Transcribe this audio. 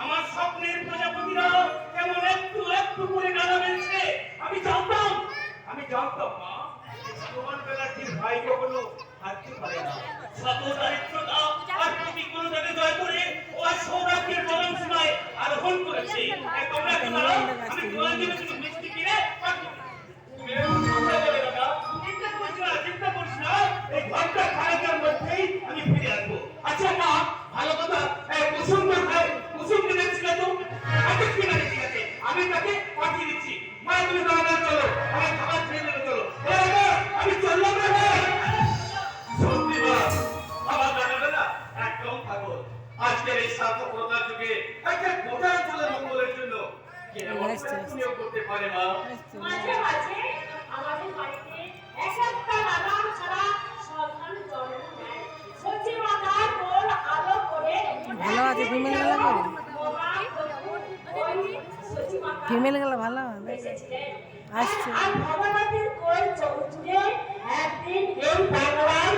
আমার স্বপ্নের প্রজাপতিরা কেমন একটু একটু করে ডানা মেলছে। আমি জানতাম মা, তোমার বেলাটির ভাই কখনো হারতে পারে না। শত দারিদ্রতা আর প্রতিকূলতাকে জয় করে ও আর সৌভাগ্যের চরম সীমায় আরোহণ করেছে। তোমরা কি বলো? আমি তোমার জন্য কিছু মিষ্টি কিনে পাঠিয়ে চিন্তা করিস না, এই ঘরটা খারাপের মধ্যেই আমি ফিরে আসবো। আচ্ছা মা, ভালো কথা, কুসুম কিনেছিল তো? আচ্ছা ঠিক আছে, আমি তাকে পাঠিয়ে দিচ্ছি। মা তুমি চলো, আমার খাবার খেয়ে নেবে, চলো। আমি চললাম রে ভাই। সত্যি মা, আমার জানাবে না একদম থাকো। আজকের এই স্বার্থপরতার যুগে একটা গোটা অঞ্চলের মঙ্গলের জন্য কে এমন বিনিয়োগ করতে পারে মা? মাঝে মাঝে আমাদের বাড়িতে একটা বাদাম ছাড়া সন্তান জন্ম নেয়। সত্যি মাতার কোল আলো করে ভালো আছে। ফিমেল গেলে ভালো আসছে। আর ভগবতীর কোল চৌচুরে একদিন এই বাংলায়